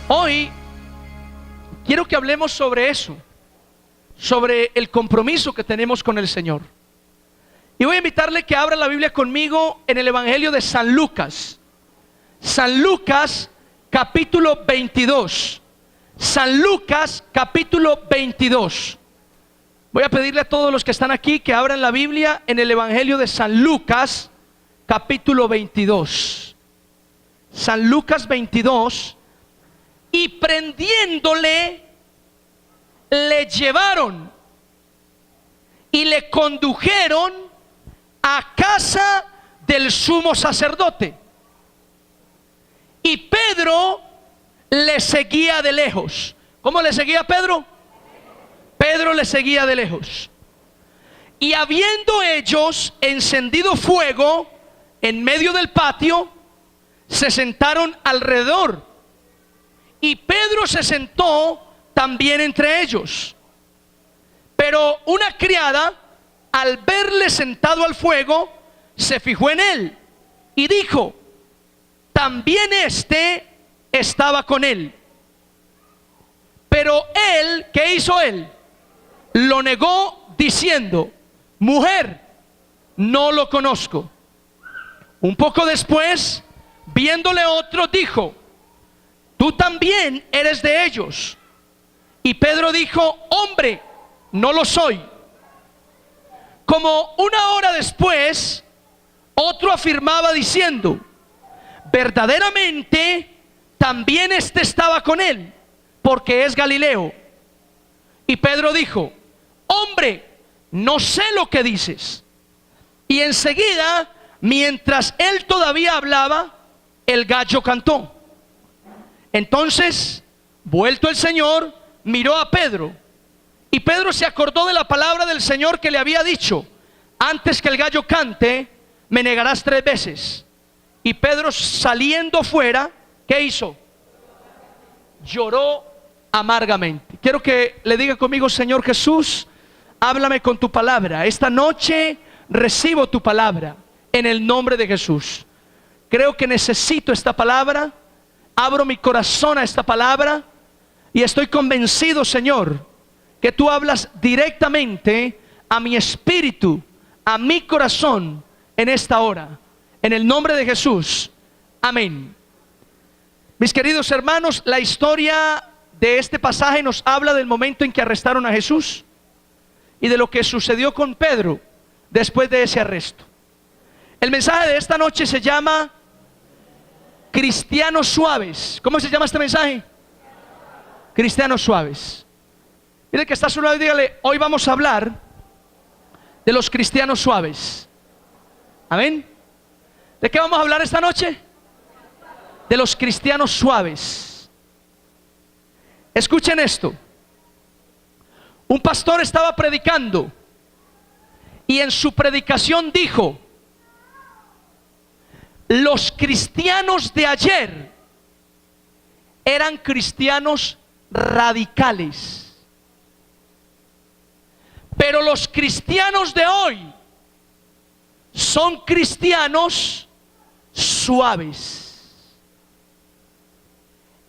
Hoy quiero que hablemos sobre eso, sobre el compromiso que tenemos con el Señor. Y voy a invitarle que abra la Biblia conmigo en el Evangelio de San Lucas. San Lucas capítulo 22. San Lucas capítulo 22. Voy a pedirle a todos los que están aquí que abran la Biblia en el Evangelio de San Lucas capítulo 22. San Lucas 22. Y prendiéndole, le llevaron y le condujeron a casa del sumo sacerdote. Y Pedro le seguía de lejos. ¿Cómo le seguía Pedro? Pedro le seguía de lejos. Y habiendo ellos encendido fuego en medio del patio, se sentaron alrededor. Y Pedro se sentó también entre ellos. Pero una criada, al verle sentado al fuego, se fijó en él y dijo: también este estaba con él. Pero él, ¿qué hizo él? Lo negó diciendo: mujer, no lo conozco. Un poco después, viéndole otro, dijo: tú también eres de ellos. Y Pedro dijo: hombre, no lo soy. Como una hora después, otro afirmaba diciendo: verdaderamente también este estaba con él, porque es Galileo. Y Pedro dijo: hombre, no sé lo que dices. Y enseguida, mientras él todavía hablaba, el gallo cantó. Entonces, vuelto el Señor, miró a Pedro. Y Pedro se acordó de la palabra del Señor que le había dicho: antes que el gallo cante, me negarás 3 veces. Y Pedro, saliendo fuera, ¿qué hizo? Lloró amargamente. Quiero que le diga conmigo: Señor Jesús, háblame con tu palabra. Esta noche recibo tu palabra en el nombre de Jesús. Creo que necesito esta palabra. Abro mi corazón a esta palabra y estoy convencido, Señor, que tú hablas directamente a mi espíritu, a mi corazón en esta hora. En el nombre de Jesús. Amén. Mis queridos hermanos, la historia de este pasaje nos habla del momento en que arrestaron a Jesús y de lo que sucedió con Pedro después de ese arresto. El mensaje de esta noche se llama Cristianos Suaves. ¿Cómo se llama este mensaje? Cristianos Suaves. Mire que está a su lado y dígale: hoy vamos a hablar de los cristianos suaves. Amén. ¿De qué vamos a hablar esta noche? De los cristianos suaves. Escuchen esto. Un pastor estaba predicando y en su predicación dijo: los cristianos de ayer eran cristianos radicales, pero los cristianos de hoy son cristianos suaves.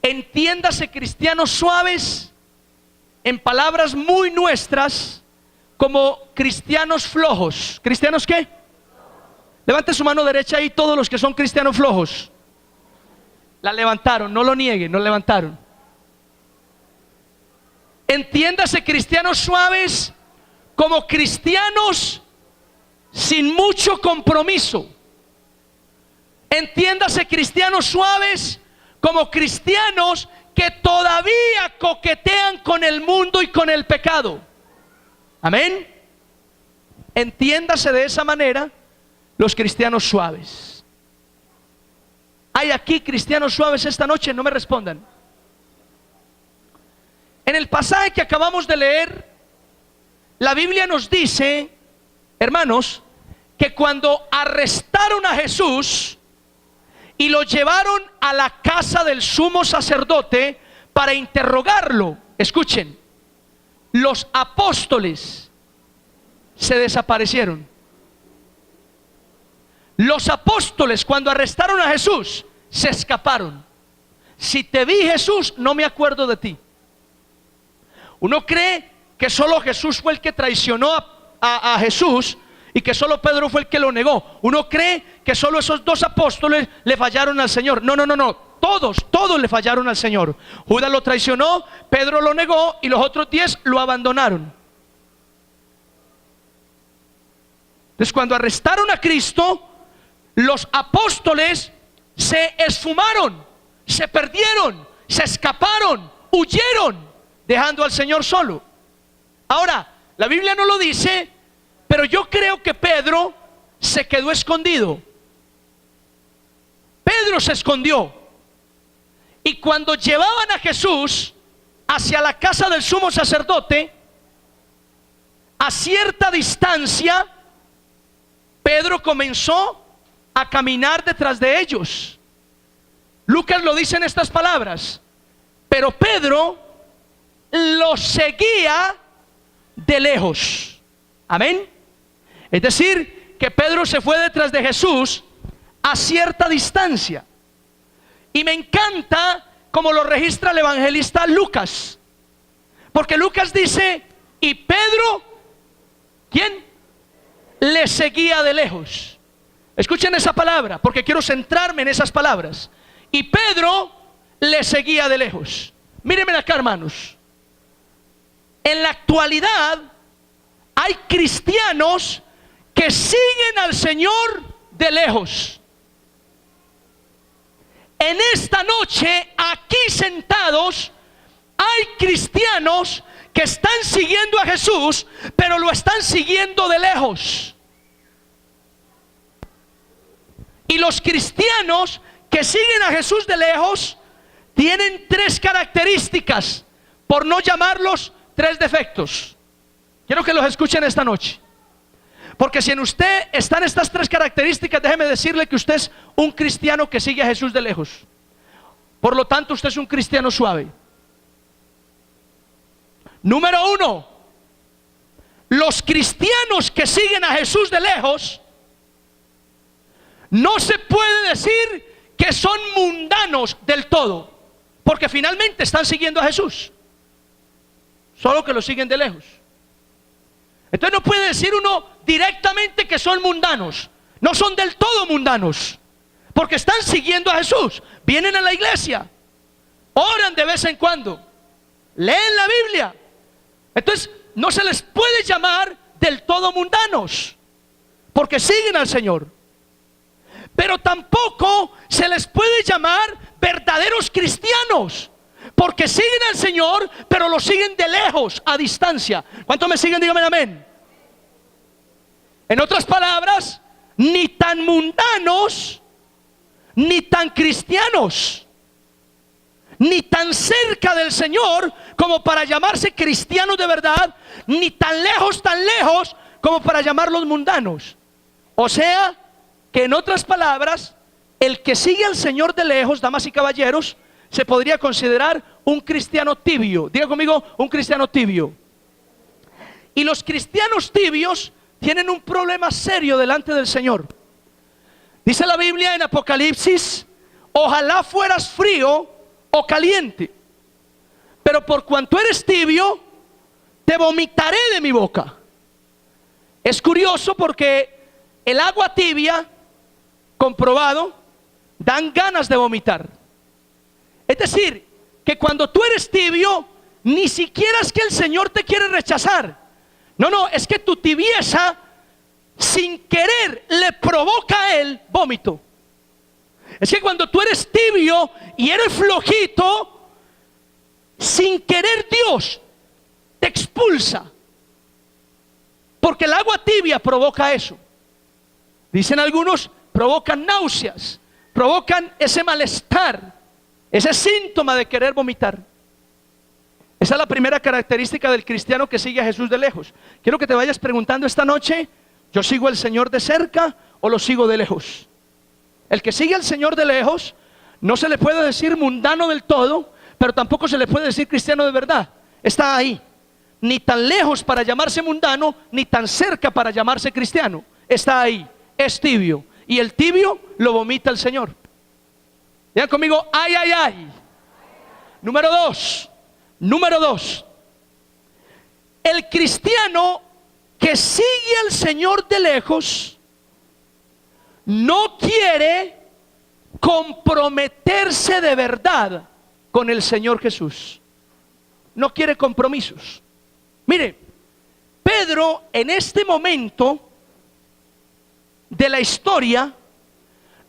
Entiéndase cristianos suaves en palabras muy nuestras como cristianos flojos. ¿Cristianos qué? Levante su mano derecha ahí todos los que son cristianos flojos. La levantaron, no lo nieguen, no levantaron. Entiéndase cristianos suaves como cristianos sin mucho compromiso. Entiéndase cristianos suaves como cristianos que todavía coquetean con el mundo y con el pecado. Amén. Entiéndase de esa manera los cristianos suaves. ¿Hay aquí cristianos suaves esta noche? No me respondan. En el pasaje que acabamos de leer, la Biblia nos dice, hermanos, que cuando arrestaron a Jesús y lo llevaron a la casa del sumo sacerdote para interrogarlo, escuchen, los apóstoles se desaparecieron. Los apóstoles, cuando arrestaron a Jesús, se escaparon. si te vi, Jesús, no me acuerdo de ti. Uno cree que solo Jesús fue el que traicionó a Jesús y que solo Pedro fue el que lo negó. Uno cree que solo esos dos apóstoles le fallaron al Señor. No, no, no, no. Todos le fallaron al Señor. Judas lo traicionó, Pedro lo negó y los otros 10 lo abandonaron. Entonces, cuando arrestaron a Cristo, los apóstoles se esfumaron, se perdieron, se escaparon, huyeron, dejando al Señor solo. Ahora, la Biblia no lo dice, pero yo creo que Pedro se quedó escondido. Pedro se escondió. Y cuando llevaban a Jesús hacia la casa del sumo sacerdote, a cierta distancia, Pedro comenzó a caminar detrás de ellos. Lucas lo dice en estas palabras: pero Pedro los seguía de lejos. Amén. Es decir, que Pedro se fue detrás de Jesús a cierta distancia. Y me encanta como lo registra el evangelista Lucas, porque Lucas dice: y Pedro, ¿quién? Le seguía de lejos. Escuchen esa palabra, porque quiero centrarme en esas palabras. Y Pedro le seguía de lejos. Mírenme acá, hermanos. En la actualidad hay cristianos que siguen al Señor de lejos. En esta noche, aquí sentados, hay cristianos que están siguiendo a Jesús, pero lo están siguiendo de lejos. Y los cristianos que siguen a Jesús de lejos tienen 3 características, por no llamarlos 3 defectos. Quiero que los escuchen esta noche, porque si en usted están estas 3 características, déjeme decirle que usted es un cristiano que sigue a Jesús de lejos. Por lo tanto, usted es un cristiano suave. Número 1, los cristianos que siguen a Jesús de lejos, no se puede decir que son mundanos del todo, porque finalmente están siguiendo a Jesús, solo que lo siguen de lejos. Entonces no puede decir uno directamente que son mundanos. No son del todo mundanos, porque están siguiendo a Jesús. Vienen a la iglesia, oran de vez en cuando, leen la Biblia. Entonces no se les puede llamar del todo mundanos, porque siguen al Señor. Pero tampoco se les puede llamar verdaderos cristianos, porque siguen al Señor, pero lo siguen de lejos, a distancia. ¿Cuántos me siguen? Díganme amén. En otras palabras, ni tan mundanos, ni tan cristianos, ni tan cerca del Señor como para llamarse cristianos de verdad, ni tan lejos como para llamarlos mundanos. O sea, que en otras palabras, el que sigue al Señor de lejos, damas y caballeros, se podría considerar un cristiano tibio. Diga conmigo, un cristiano tibio. Y los cristianos tibios tienen un problema serio delante del Señor. Dice la Biblia en Apocalipsis: ojalá fueras frío o caliente, pero por cuanto eres tibio, te vomitaré de mi boca. Es curioso porque el agua tibia, comprobado, dan ganas de vomitar. Es decir, que cuando tú eres tibio, ni siquiera es que el Señor te quiere rechazar. No, no, es que tu tibieza sin querer le provoca a Él vómito. Es que cuando tú eres tibio y eres flojito, sin querer Dios te expulsa, porque el agua tibia provoca eso. Dicen algunos, provocan náuseas, provocan ese malestar, ese síntoma de querer vomitar. Esa es la primera característica del cristiano que sigue a Jesús de lejos. Quiero que te vayas preguntando esta noche: ¿yo sigo al Señor de cerca o lo sigo de lejos? El que sigue al Señor de lejos no se le puede decir mundano del todo, pero tampoco se le puede decir cristiano de verdad. Está ahí, ni tan lejos para llamarse mundano, ni tan cerca para llamarse cristiano. Está ahí, es tibio, y el tibio lo vomita el Señor. Digan conmigo: ay, ay, ay. Número dos, el cristiano que sigue al Señor de lejos no quiere comprometerse de verdad con el Señor Jesús. No quiere compromisos. Mire, Pedro en este momento de la historia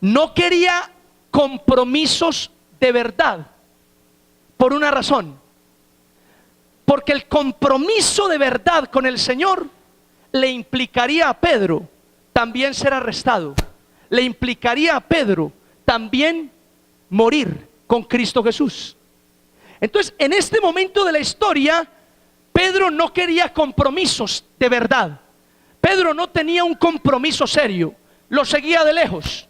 no quería compromisos de verdad, por una razón. Porque el compromiso de verdad con el Señor le implicaría a Pedro también ser arrestado, le implicaría a Pedro también morir con Cristo Jesús. Entonces, en este momento de la historia, Pedro no quería compromisos de verdad. Pedro no tenía un compromiso serio, lo seguía de lejos.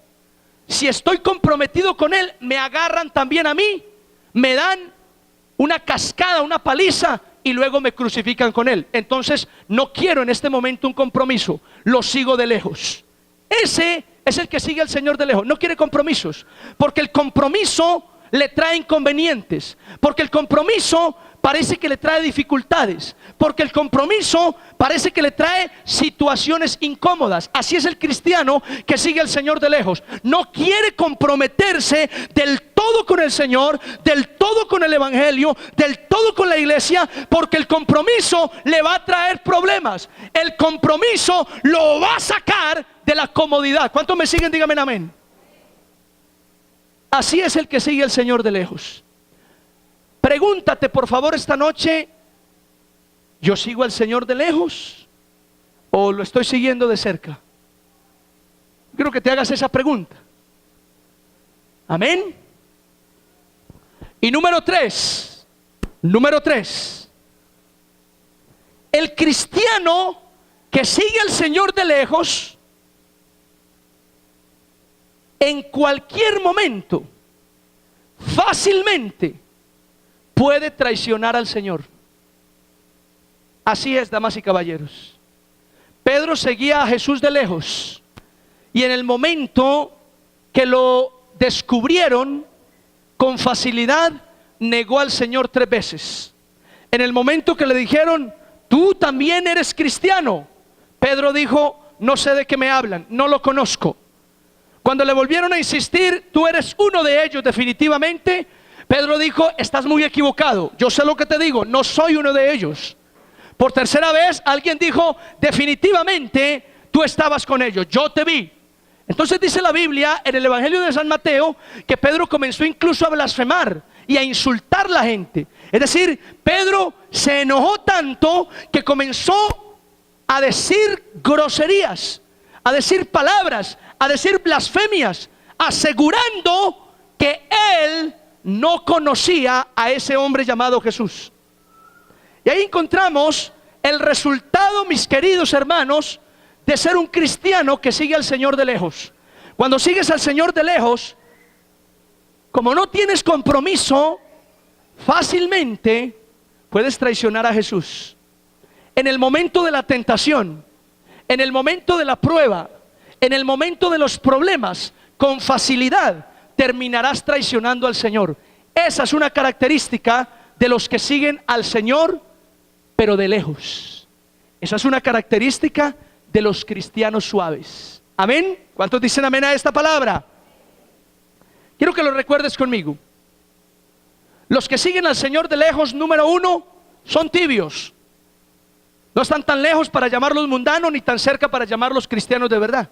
Si estoy comprometido con él, me agarran también a mí, me dan una cascada, una paliza, y luego me crucifican con él. Entonces no quiero en este momento un compromiso, lo sigo de lejos. Ese es el que sigue al Señor de lejos, no quiere compromisos, porque el compromiso le trae inconvenientes, porque el compromiso parece que le trae dificultades, porque el compromiso parece que le trae situaciones incómodas. Así es el cristiano que sigue al Señor de lejos, no quiere comprometerse del todo con el Señor, del todo con el Evangelio, del todo con la iglesia, porque el compromiso le va a traer problemas. El compromiso lo va a sacar de la comodidad. ¿Cuántos me siguen? Díganme amén. Así es el que sigue al Señor de lejos. Pregúntate por favor esta noche, ¿yo sigo al Señor de lejos o lo estoy siguiendo de cerca? Quiero que te hagas esa pregunta. Amén. Y número tres, el cristiano que sigue al Señor de lejos, en cualquier momento, fácilmente puede traicionar al Señor. Así es, damas y caballeros. Pedro seguía a Jesús de lejos, y en el momento que lo descubrieron, con facilidad negó al Señor 3 veces. En el momento que le dijeron, tú también eres cristiano, Pedro dijo, no sé de qué me hablan, no lo conozco. Cuando le volvieron a insistir, tú eres uno de ellos definitivamente, Pedro dijo, estás muy equivocado, yo sé lo que te digo, no soy uno de ellos. Por tercera vez alguien dijo, definitivamente tú estabas con ellos, yo te vi. Entonces dice la Biblia en el Evangelio de San Mateo que Pedro comenzó incluso a blasfemar y a insultar a la gente. Es decir, Pedro se enojó tanto que comenzó a decir groserías, a decir palabras, a decir blasfemias, asegurando que él no conocía a ese hombre llamado Jesús. Y ahí encontramos el resultado, mis queridos hermanos, de ser un cristiano que sigue al Señor de lejos. Cuando sigues al Señor de lejos, como no tienes compromiso, fácilmente puedes traicionar a Jesús. En el momento de la tentación, en el momento de la prueba, en el momento de los problemas, con facilidad terminarás traicionando al Señor. Esa es una característica de los que siguen al Señor, pero de lejos. Esa es una característica de los cristianos suaves. Amén. ¿Cuántos dicen amén a esta palabra? Quiero que lo recuerdes conmigo. Los que siguen al Señor de lejos, número 1, son tibios. No están tan lejos para llamarlos mundanos, ni tan cerca para llamarlos cristianos de verdad.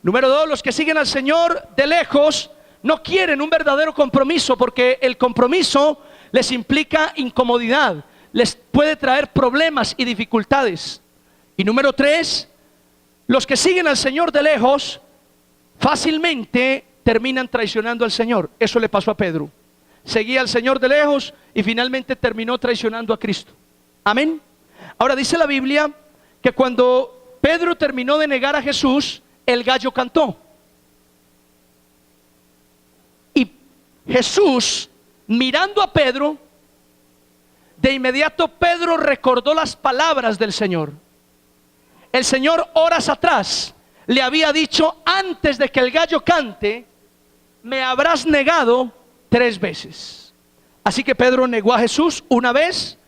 Número 2, los que siguen al Señor de lejos no quieren un verdadero compromiso, porque el compromiso les implica incomodidad, les puede traer problemas y dificultades. Y número 3, los que siguen al Señor de lejos fácilmente terminan traicionando al Señor. Eso le pasó a Pedro. Seguía al Señor de lejos y finalmente terminó traicionando a Cristo. Amén. Ahora dice la Biblia que cuando Pedro terminó de negar a Jesús, el gallo cantó. Y Jesús, mirando a Pedro, de inmediato Pedro recordó las palabras del Señor. El Señor horas atrás le había dicho, antes de que el gallo cante, me habrás negado 3 veces. Así que Pedro negó a Jesús una vez,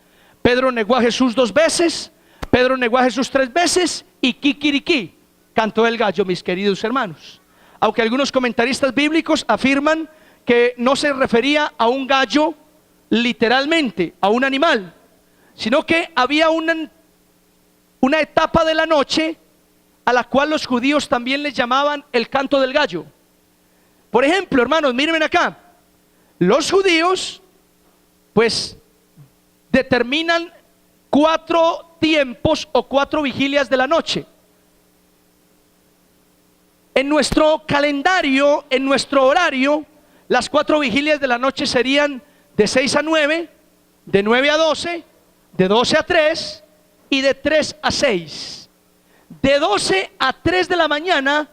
Pedro negó a Jesús 2 veces, Pedro negó a Jesús 3 veces y kikiriki, cantó el gallo, mis queridos hermanos. Aunque algunos comentaristas bíblicos afirman que no se refería a un gallo literalmente, a un animal, sino que había una etapa de la noche a la cual los judíos también les llamaban el canto del gallo. Por ejemplo, hermanos, mírenme acá, los judíos pues determinan 4 tiempos o 4 vigilias de la noche. En nuestro calendario, en nuestro horario, las 4 vigilias de la noche serían de 6 a 9, de 9 a 12, de 12 a 3 y de 3 a 6. De 12 a 3 de la mañana,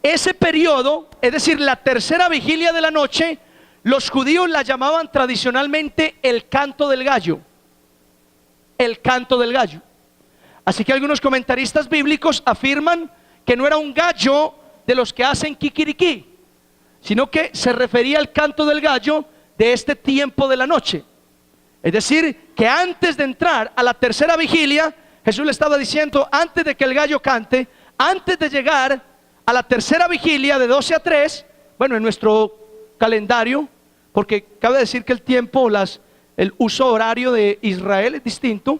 ese periodo, es decir, la tercera vigilia de la noche, los judíos la llamaban tradicionalmente el canto del gallo. El canto del gallo. Así que algunos comentaristas bíblicos afirman que no era un gallo de los que hacen kikiriki, sino que se refería al canto del gallo de este tiempo de la noche. Es decir, que antes de entrar a la tercera vigilia, Jesús le estaba diciendo, antes de que el gallo cante, antes de llegar a la tercera vigilia de 12 a 3, bueno, en nuestro calendario, porque cabe decir que el tiempo, el uso horario de Israel es distinto,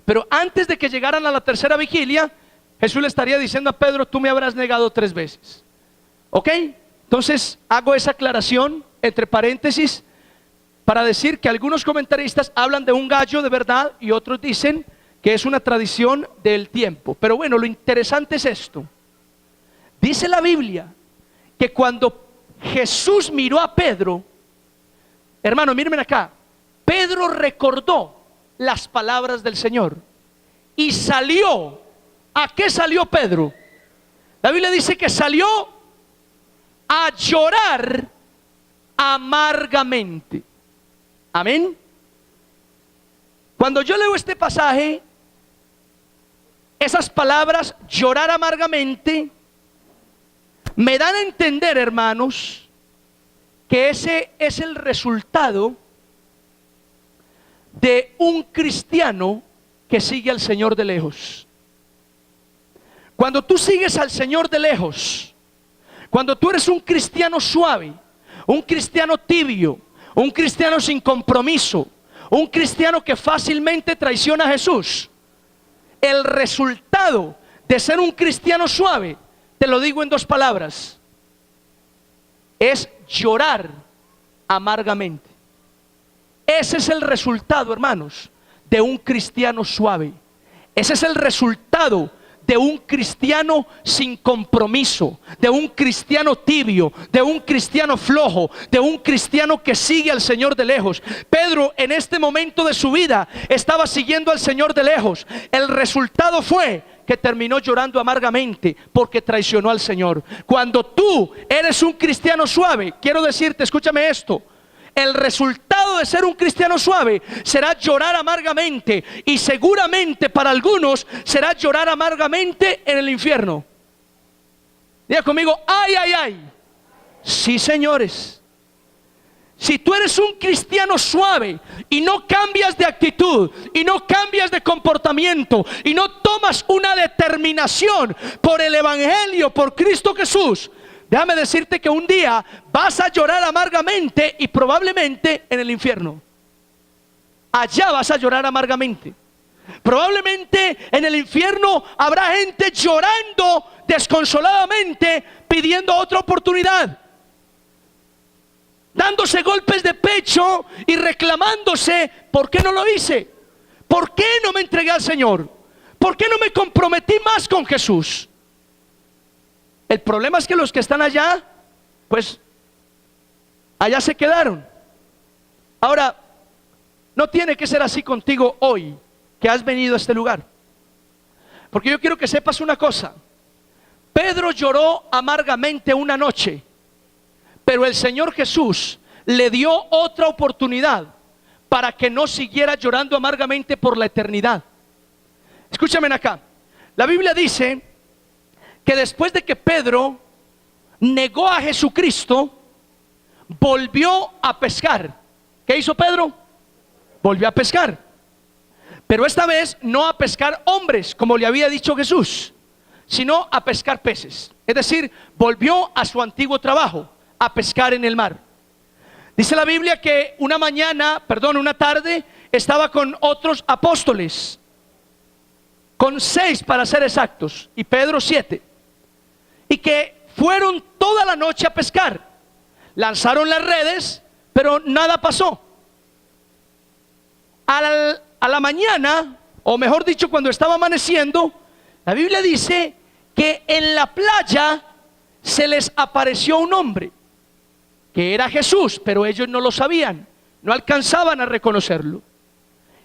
pero antes de que llegaran a la tercera vigilia, Jesús le estaría diciendo a Pedro, tú me habrás negado 3 veces. ¿Ok? Entonces hago esa aclaración entre paréntesis para decir que algunos comentaristas hablan de un gallo de verdad y otros dicen que es una tradición del tiempo. Pero bueno, lo interesante es esto. Dice la Biblia que cuando Jesús miró a Pedro, hermano, mírenme acá, Pedro recordó las palabras del Señor y salió. ¿A qué salió Pedro? La Biblia dice que salió a llorar amargamente. Amén. Cuando yo leo este pasaje, esas palabras, llorar amargamente, me dan a entender, hermanos, que ese es el resultado de un cristiano que sigue al Señor de lejos. Cuando tú sigues al Señor de lejos, cuando tú eres un cristiano suave, un cristiano tibio, un cristiano sin compromiso, un cristiano que fácilmente traiciona a Jesús, el resultado de ser un cristiano suave, te lo digo en 2 palabras, es llorar amargamente. Ese es el resultado, hermanos, de un cristiano suave. Ese es el resultado de un cristiano sin compromiso, de un cristiano tibio, de un cristiano flojo, de un cristiano que sigue al Señor de lejos. Pedro en este momento de su vida estaba siguiendo al Señor de lejos. El resultado fue que terminó llorando amargamente porque traicionó al Señor. Cuando tú eres un cristiano suave, quiero decirte, escúchame esto, el resultado de ser un cristiano suave será llorar amargamente, y seguramente para algunos será llorar amargamente en el infierno. Diga conmigo, ay, ay, ay. Sí, señores. Si tú eres un cristiano suave y no cambias de actitud y no cambias de comportamiento y no tomas una determinación por el evangelio, por Cristo Jesús, déjame decirte que un día vas a llorar amargamente y probablemente en el infierno. Allá vas a llorar amargamente. Probablemente en el infierno habrá gente llorando desconsoladamente, pidiendo otra oportunidad, dándose golpes de pecho y reclamándose, ¿por qué no lo hice? ¿Por qué no me entregué al Señor? ¿Por qué no me comprometí más con Jesús? El problema es que los que están allá, pues allá se quedaron. Ahora, no tiene que ser así contigo hoy que has venido a este lugar, porque yo quiero que sepas una cosa. Pedro lloró amargamente una noche, pero el Señor Jesús le dio otra oportunidad para que no siguiera llorando amargamente por la eternidad. Escúchame acá. La Biblia dice que después de que Pedro negó a Jesucristo, volvió a pescar. ¿Qué hizo Pedro? Volvió a pescar. Pero esta vez no a pescar hombres, como le había dicho Jesús, sino a pescar peces. Es decir, volvió a su antiguo trabajo, a pescar en el mar. Dice la Biblia que una tarde, estaba con otros apóstoles, con 6 para ser exactos, y Pedro 7, y que fueron toda la noche a pescar. Lanzaron las redes, pero nada pasó. A la mañana, o mejor dicho, cuando estaba amaneciendo, la Biblia dice que en la playa se les apareció un hombre, que era Jesús, pero ellos no lo sabían, no alcanzaban a reconocerlo.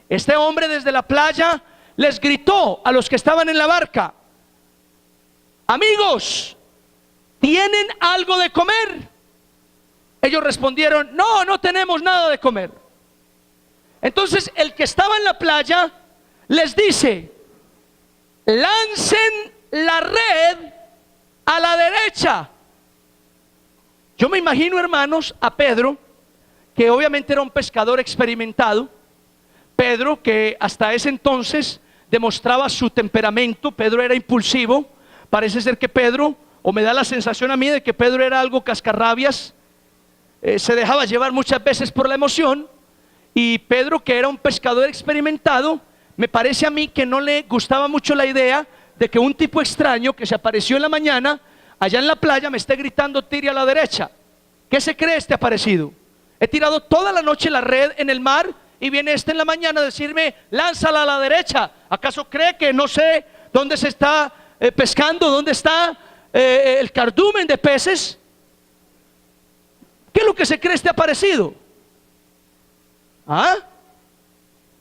Este hombre desde la playa les gritó a los que estaban en la barca: amigos, ¿tienen algo de comer? Ellos respondieron: no, no tenemos nada de comer. Entonces el que estaba en la playa les dice: lancen la red a la derecha. Yo me imagino, hermanos, a Pedro, que obviamente era un pescador experimentado. Pedro, que hasta ese entonces demostraba su temperamento. Pedro era impulsivo. Parece ser que Pedro, o me da la sensación a mí de que Pedro era algo cascarrabias, se dejaba llevar muchas veces por la emoción. Y Pedro, que era un pescador experimentado, me parece a mí que no le gustaba mucho la idea de que un tipo extraño que se apareció en la mañana allá en la playa me esté gritando: tire a la derecha. ¿Qué se cree este aparecido? He tirado toda la noche la red en el mar y viene este en la mañana a decirme: lánzala a la derecha. ¿Acaso cree que no sé dónde se está pescando? ¿Dónde está el cardumen de peces? ¿Qué es lo que se cree este aparecido? ¿Ah?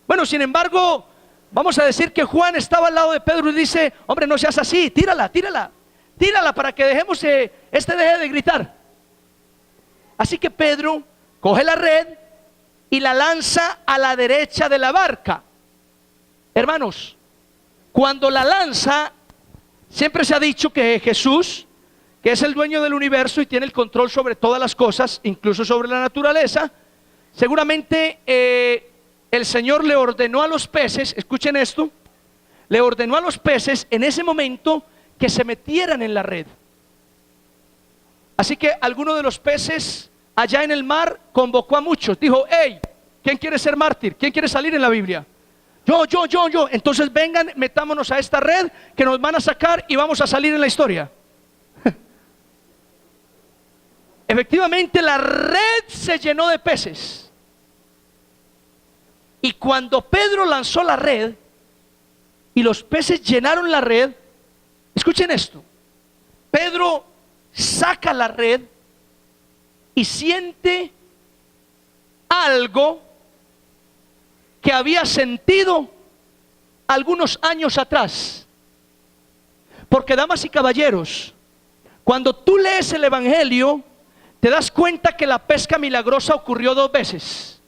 Bueno, sin embargo, vamos a decir que Juan estaba al lado de Pedro y dice: hombre, no seas así, tírala, tírala, tírala para que dejemos deje de gritar. Así que Pedro coge la red y la lanza a la derecha de la barca. Hermanos, cuando la lanza, siempre se ha dicho que Jesús, que es el dueño del universo y tiene el control sobre todas las cosas, incluso sobre la naturaleza, seguramente el Señor le ordenó a los peces, escuchen esto, le ordenó a los peces en ese momento que se metieran en la red. Así que alguno de los peces allá en el mar convocó a muchos, dijo: hey, ¿quién quiere ser mártir? ¿Quién quiere salir en la Biblia? Yo. Entonces vengan, metámonos a esta red que nos van a sacar y vamos a salir en la historia. Efectivamente, la red se llenó de peces. Y cuando Pedro lanzó la red y los peces llenaron la red, escuchen esto, Pedro saca la red y siente algo que había sentido algunos años atrás. Porque, damas y caballeros, cuando tú lees el Evangelio, te das cuenta que la pesca milagrosa ocurrió 2 veces.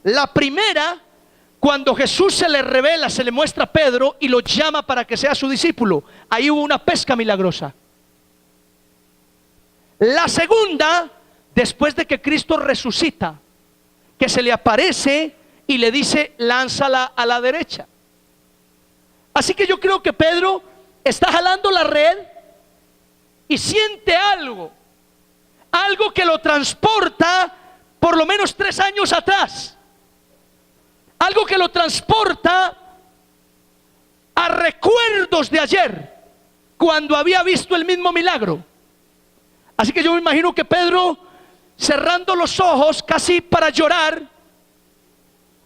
La primera, cuando Jesús se le revela, se le muestra a Pedro y lo llama para que sea su discípulo. Ahí hubo una pesca milagrosa. La segunda, después de que Cristo resucita, que se le aparece y le dice: lánzala a la derecha. Así que yo creo que Pedro está jalando la red y siente algo que lo transporta por lo menos 3 años atrás, algo que lo transporta a recuerdos de ayer, cuando había visto el mismo milagro. Así que yo me imagino que Pedro, cerrando los ojos casi para llorar,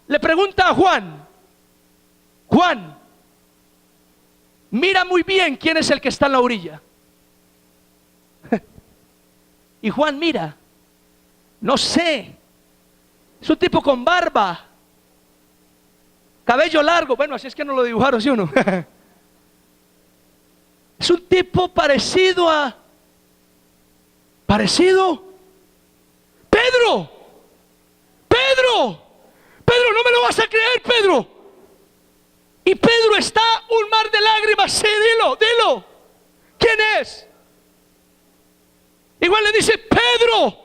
le pregunta a Juan: Juan, mira muy bien quién es el que está en la orilla. Y Juan mira, no sé, es un tipo con barba, cabello largo. Bueno, así es que no lo dibujaron, ¿sí o no? Es un tipo parecido. Pedro, no me lo vas a creer, Pedro. Y Pedro está un mar de lágrimas. Sí, dilo, ¿quién es? Igual le dice: Pedro,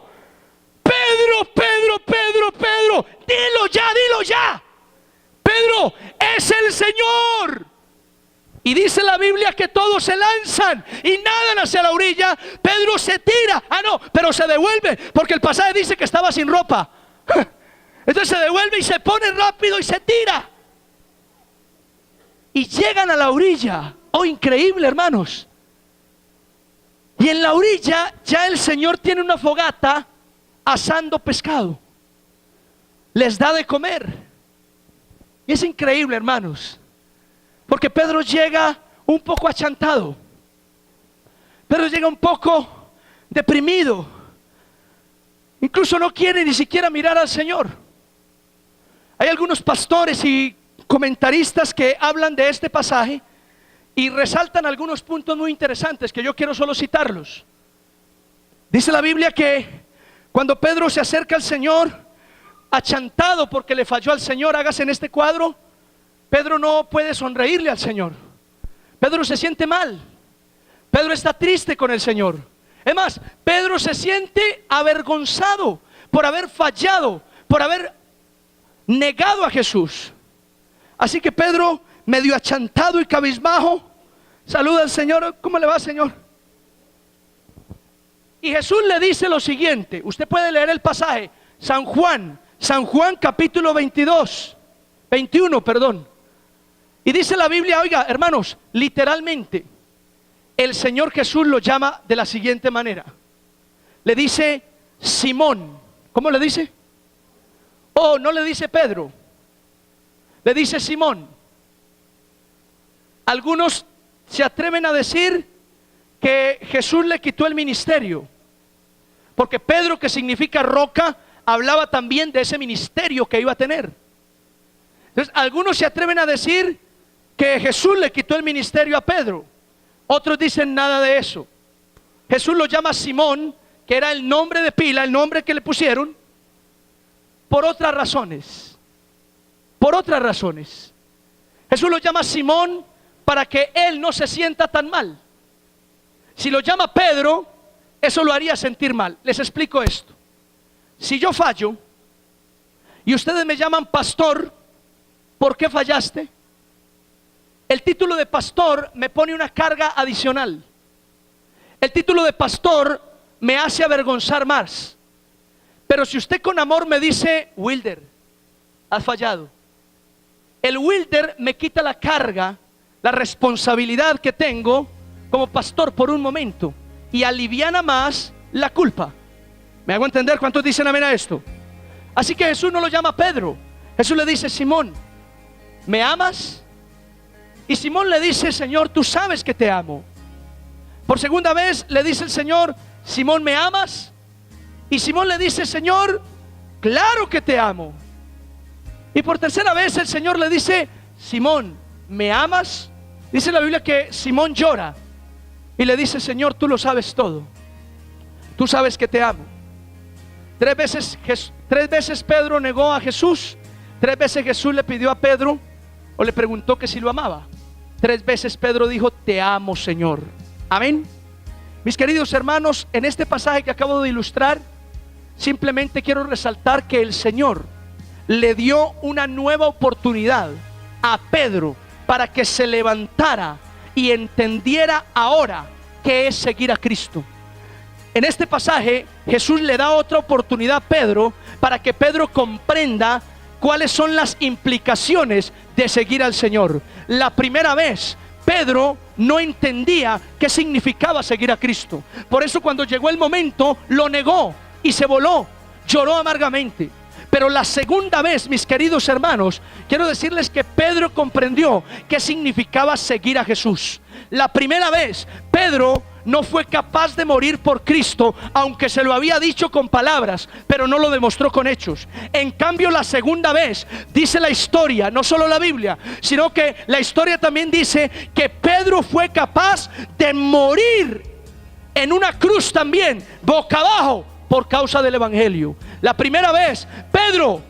mira que todos se lanzan y nadan hacia la orilla, Pedro se tira. No, pero se devuelve, porque el pasaje dice que estaba sin ropa. Entonces se devuelve y se pone rápido y se tira. Y llegan a la orilla. Oh, increíble, hermanos. Y en la orilla ya el Señor tiene una fogata asando pescado. Les da de comer. Y es increíble, hermanos, porque Pedro llega un poco achantado. Pedro llega un poco deprimido. Incluso no quiere ni siquiera mirar al Señor. Hay algunos pastores y comentaristas que hablan de este pasaje y resaltan algunos puntos muy interesantes que yo quiero solo citarlos. Dice la Biblia que cuando Pedro se acerca al Señor, achantado porque le falló al Señor, hágase en este cuadro, Pedro no puede sonreírle al Señor. Pedro se siente mal. Pedro está triste con el Señor. Es más, Pedro se siente avergonzado por haber fallado, por haber negado a Jesús. Así que Pedro, medio achantado y cabizbajo, saluda al Señor. ¿Cómo le va, Señor? Y Jesús le dice lo siguiente. Usted puede leer el pasaje. San Juan capítulo 21, perdón. Y dice la Biblia, oiga, hermanos, literalmente el Señor Jesús lo llama de la siguiente manera. Le dice Simón. ¿Cómo le dice? Oh, no le dice Pedro. Le dice Simón. Algunos se atreven a decir que Jesús le quitó el ministerio, porque Pedro, que significa roca, hablaba también de ese ministerio que iba a tener. Entonces, algunos se atreven a decir que Jesús le quitó el ministerio a Pedro. Otros dicen nada de eso. Jesús lo llama Simón, que era el nombre de pila, el nombre que le pusieron, por otras razones. Por otras razones. Jesús lo llama Simón para que él no se sienta tan mal. Si lo llama Pedro, eso lo haría sentir mal. Les explico esto. Si yo fallo y ustedes me llaman pastor, ¿por qué fallaste? El título de pastor me pone una carga adicional. El título de pastor me hace avergonzar más. Pero si usted con amor me dice, Wilder, has fallado, el Wilder me quita la carga, la responsabilidad que tengo como pastor por un momento y aliviana más la culpa. ¿Me hago entender? ¿Cuántos dicen amén a esto? Así que Jesús no lo llama Pedro. Jesús le dice, Simón, ¿me amas? Y Simón le dice, Señor, tú sabes que te amo. Por segunda vez le dice el Señor, Simón, ¿me amas? Y Simón le dice, Señor, claro que te amo. Y por tercera vez el Señor le dice, Simón, ¿me amas? Dice la Biblia que Simón llora y le dice, Señor, tú lo sabes todo. Tú sabes que te amo. Tres veces Pedro negó a Jesús. 3 veces Jesús le pidió a Pedro, o le preguntó que si lo amaba. 3 veces Pedro dijo, te amo, Señor. Amén. Mis queridos hermanos, en este pasaje que acabo de ilustrar, simplemente quiero resaltar que el Señor le dio una nueva oportunidad a Pedro para que se levantara y entendiera ahora qué es seguir a Cristo. En este pasaje Jesús le da otra oportunidad a Pedro para que Pedro comprenda cuáles son las implicaciones de seguir al Señor. La primera vez Pedro no entendía qué significaba seguir a Cristo. Por eso cuando llegó el momento lo negó y se voló, lloró amargamente. Pero la segunda vez, mis queridos hermanos, quiero decirles que Pedro comprendió qué significaba seguir a Jesús. La primera vez Pedro no fue capaz de morir por Cristo, aunque se lo había dicho con palabras, pero no lo demostró con hechos. En cambio, la segunda vez, dice la historia, no solo la Biblia, sino que la historia también dice que Pedro fue capaz de morir en una cruz también, boca abajo, por causa del evangelio. La primera vez Pedro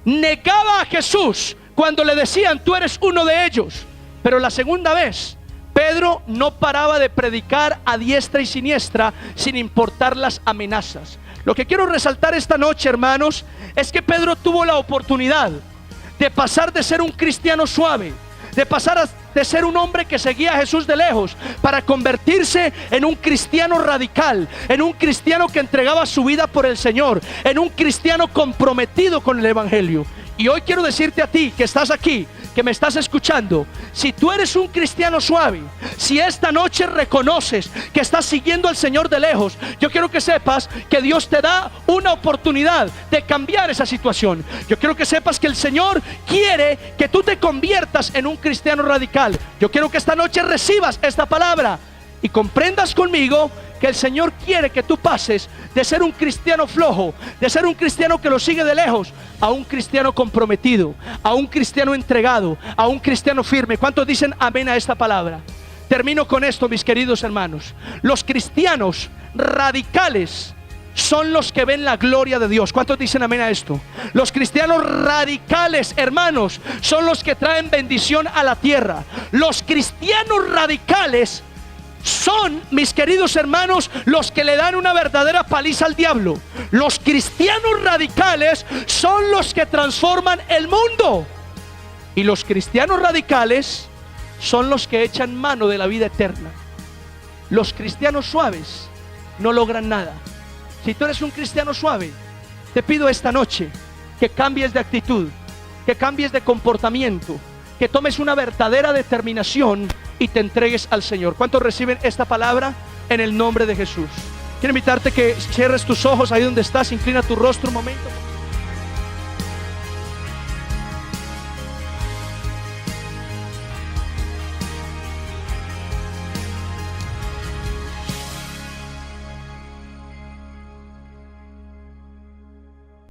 negaba a Jesús cuando le decían, tú eres uno de ellos. Pero la segunda vez Pedro no paraba de predicar a diestra y siniestra, sin importar las amenazas. Lo que quiero resaltar esta noche, hermanos, es que Pedro tuvo la oportunidad de pasar de ser un cristiano suave, de pasar de ser un hombre que seguía a Jesús de lejos para convertirse en un cristiano radical, en un cristiano que entregaba su vida por el Señor, en un cristiano comprometido con el Evangelio. Y hoy quiero decirte a ti que estás aquí, que me estás escuchando, si tú eres un cristiano suave, si esta noche reconoces que estás siguiendo al Señor de lejos, yo quiero que sepas que Dios te da una oportunidad de cambiar esa situación. Yo quiero que sepas que el Señor quiere que tú te conviertas en un cristiano radical. Yo quiero que esta noche recibas esta palabra y comprendas conmigo que el Señor quiere que tú pases de ser un cristiano flojo, de ser un cristiano que lo sigue de lejos, a un cristiano comprometido, a un cristiano entregado, a un cristiano firme. ¿Cuántos dicen amén a esta palabra? Termino con esto, mis queridos hermanos. Los cristianos radicales son los que ven la gloria de Dios. ¿Cuántos dicen amén a esto? Los cristianos radicales, hermanos, son los que traen bendición a la tierra. Los cristianos radicales son, mis queridos hermanos, los que le dan una verdadera paliza al diablo. Los cristianos radicales son los que transforman el mundo. Y los cristianos radicales son los que echan mano de la vida eterna. Los cristianos suaves no logran nada. Si tú eres un cristiano suave, te pido esta noche que cambies de actitud, que cambies de comportamiento, que tomes una verdadera determinación y te entregues al Señor. ¿Cuántos reciben esta palabra en el nombre de Jesús? Quiero invitarte que cierres tus ojos ahí donde estás, inclina tu rostro un momento.